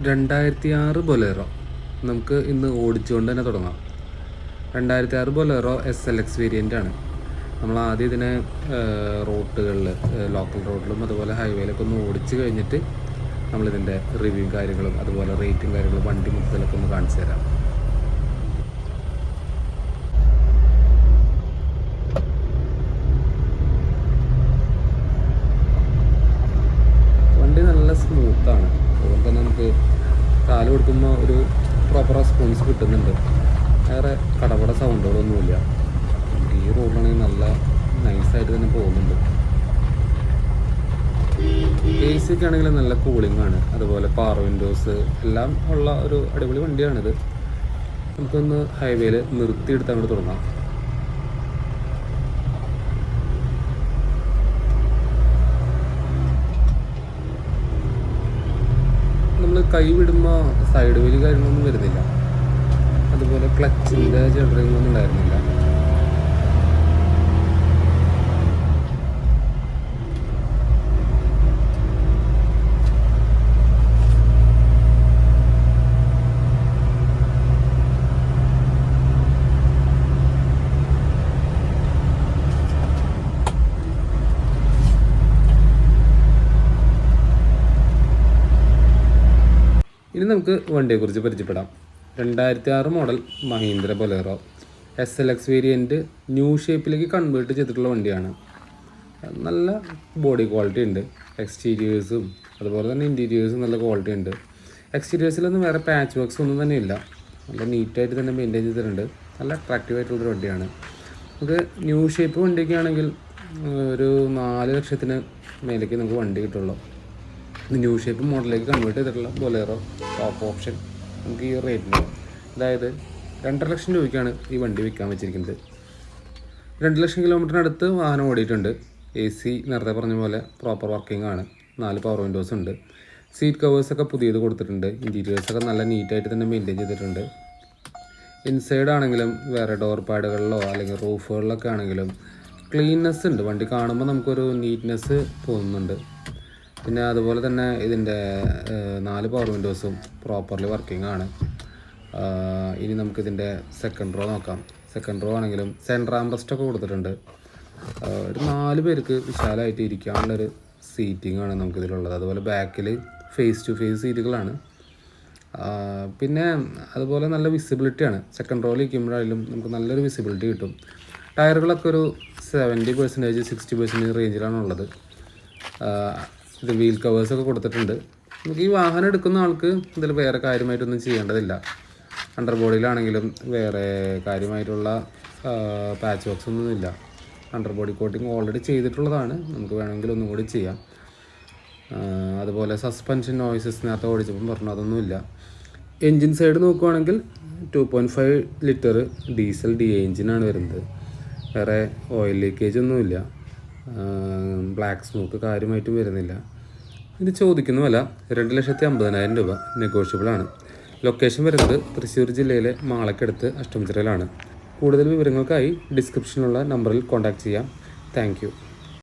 2006 Bolero നമുക്ക് ഇന്ന് ഓടിച്ചുകൊണ്ട് തന്നെ തുടങ്ങാം. 2006 ബൊലേറോ SLX വേരിയൻ്റാണ്. നമ്മൾ ആദ്യം ഇതിനെ റോട്ടുകളിൽ, ലോക്കൽ റോഡിലും അതുപോലെ ഹൈവേയിലൊക്കെ ഒന്ന് ഓടിച്ച് കഴിഞ്ഞിട്ട് നമ്മളിതിൻ്റെ റിവ്യൂ കാര്യങ്ങളും അതുപോലെ റേറ്റും കാര്യങ്ങളും വണ്ടി മൊത്തത്തിലൊക്കെ ഒന്ന് കാണിച്ചു തരാം. വണ്ടി നല്ല സ്മൂത്താണ്. അതുകൊണ്ട് തന്നെ നമുക്ക് കാല് കൊടുക്കുമ്പോൾ ഒരു പ്രോപ്പർ റെസ്പോൺസ് കിട്ടുന്നുണ്ട്. വേറെ കടപട സൗണ്ടുകളൊന്നുമില്ല. ഈ റോഡിലാണെങ്കിൽ നല്ല നൈസായിട്ട് തന്നെ പോകുന്നുണ്ട്. AC ഒക്കെ ആണെങ്കിൽ നല്ല കൂളിംഗ് ആണ്. അതുപോലെ പവർ വിൻഡോസ് എല്ലാം ഉള്ള ഒരു അടിപൊളി വണ്ടിയാണിത്. നമുക്കൊന്ന് ഹൈവേയിൽ നിർത്തിയെടുത്ത് അങ്ങോട്ട് തുടങ്ങാം. നമ്മൾ കൈ വിടുമ്പോൾ സൈഡ് വീല് കാര്യങ്ങളൊന്നും വരുന്നില്ല. അതുപോലെ ക്ലച്ചിൻ്റെ ജനറിങ് ഒന്നും ഉണ്ടായിരുന്നില്ല. ഇനി നമുക്ക് വണ്ടിയെക്കുറിച്ച് പരിചയപ്പെടാം. 2006 model Mahindra Bolero SLX variant new ഷേപ്പിലേക്ക് കൺവേർട്ട് ചെയ്തിട്ടുള്ള വണ്ടിയാണ്. നല്ല ബോഡി ക്വാളിറ്റി ഉണ്ട്. എക്സ്റ്റീരിയേഴ്സും അതുപോലെ തന്നെ ഇൻറ്റീരിയേഴ്സും നല്ല ക്വാളിറ്റി ഉണ്ട്. എക്സ്റ്റീരിയേഴ്സിലൊന്നും വേറെ പാച്ച് വർക്ക്സ് ഒന്നും തന്നെ ഇല്ല. നല്ല നീറ്റായിട്ട് തന്നെ മെയിൻറ്റെയിൻ ചെയ്തിട്ടുണ്ട്. നല്ല അട്രാക്റ്റീവായിട്ടുള്ളൊരു വണ്ടിയാണ്. നമുക്ക് ന്യൂ ഷേപ്പ് വണ്ടിയൊക്കെ ആണെങ്കിൽ ഒരു 4 ലക്ഷത്തിന് മേലേക്ക് നമുക്ക് വണ്ടി കിട്ടുള്ളൂ. ന്യൂ ഷേപ്പ് മോഡലിലേക്ക് കൺവേർട്ട് ചെയ്തിട്ടുള്ള ബൊലേറോ ടോപ്പ് ഓപ്ഷൻ നമുക്ക് ഈ റേറ്റിന്, അതായത് 2.5 ലക്ഷം രൂപയ്ക്കാണ് ഈ വണ്ടി വിൽക്കാൻ വെച്ചിരിക്കുന്നത്. 2 ലക്ഷം കിലോമീറ്ററിനടുത്ത് വാഹനം ഓടിയിട്ടുണ്ട്. AC നേരത്തെ പറഞ്ഞ പോലെ പ്രോപ്പർ വർക്കിംഗ് ആണ്. 4 പവർ വിൻഡോസ് ഉണ്ട്. സീറ്റ് കവേഴ്സൊക്കെ പുതിയത് കൊടുത്തിട്ടുണ്ട്. ഇൻറ്റീരിയേഴ്സൊക്കെ നല്ല നീറ്റായിട്ട് തന്നെ മെയിൻറ്റെയിൻ ചെയ്തിട്ടുണ്ട്. ഇൻസൈഡ് ആണെങ്കിലും വേറെ ഡോർ പാഡുകളിലോ അല്ലെങ്കിൽ റൂഫുകളിലൊക്കെ ആണെങ്കിലും ക്ലീൻനെസ് ഉണ്ട്. വണ്ടി കാണുമ്പോൾ നമുക്കൊരു നീറ്റ്നെസ് തോന്നുന്നുണ്ട്. പിന്നെ അതുപോലെ തന്നെ ഇതിൻ്റെ 4 പവർ വിൻഡോസും പ്രോപ്പർലി വർക്കിംഗ് ആണ്. ഇനി നമുക്കിതിൻ്റെ സെക്കൻഡ് റോ നോക്കാം. സെക്കൻഡ് റോ ആണെങ്കിലും സെൻട്രൽ ആംറെസ്റ്റൊക്കെ കൊടുത്തിട്ടുണ്ട്. ഒരു 4 പേർക്ക് വിശാലമായിട്ട് ഇരിക്കാനുള്ളൊരു സീറ്റിംഗ് ആണ് നമുക്കിതിലുള്ളത്. അതുപോലെ ബാക്കിൽ ഫേസ് ടു ഫേസ് സീറ്റുകളാണ്. പിന്നെ അതുപോലെ നല്ല വിസിബിലിറ്റിയാണ്. സെക്കൻഡ് റോയിൽ ഇരിക്കുമ്പോഴായാലും നമുക്ക് നല്ലൊരു വിസിബിലിറ്റി കിട്ടും. ടയറുകളൊക്കെ ഒരു 70% 60% റേഞ്ചിലാണ് ഉള്ളത്. ഇത് വീൽ കവേഴ്സൊക്കെ കൊടുത്തിട്ടുണ്ട്. നമുക്ക് ഈ വാഹനം എടുക്കുന്ന ആൾക്ക് ഇതിൽ വേറെ കാര്യമായിട്ടൊന്നും ചെയ്യേണ്ടതില്ല. അണ്ടർ ബോഡിയിലാണെങ്കിലും വേറെ കാര്യമായിട്ടുള്ള പാച്ച് വർക്ക്സ് ഒന്നുമില്ല. അണ്ടർ ബോഡി കോട്ടിങ് ഓൾറെഡി ചെയ്തിട്ടുള്ളതാണ്. നമുക്ക് വേണമെങ്കിൽ ഒന്നും കൂടി ചെയ്യാം. അതുപോലെ സസ്പെൻഷൻ നോയ്സസ് നേരത്തെ ഓടിച്ചപ്പം പറഞ്ഞു, അതൊന്നുമില്ല. എൻജിൻ സൈഡ് നോക്കുവാണെങ്കിൽ 2.5 ലിറ്റർ ഡീസൽ DI എൻജിനാണ് വരുന്നത്. വേറെ ഓയിൽ ലീക്കേജ് ഒന്നുമില്ല. ബ്ലാക്ക് സ്മോക്ക് കാര്യമായിട്ടും വരുന്നില്ല. ഇത് ചോദിക്കുന്ന വില 2,50,000 രൂപ. നെഗോഷ്യബിൾ ആണ്. ലൊക്കേഷൻ വരുന്നത് തൃശ്ശൂർ ജില്ലയിലെ മാളക്കടുത്ത് അഷ്ടമിച്ചിറയിലാണ്. കൂടുതൽ വിവരങ്ങൾക്കായി ഡിസ്ക്രിപ്ഷനിലുള്ള നമ്പറിൽ കോൺടാക്റ്റ് ചെയ്യാം. Thank you.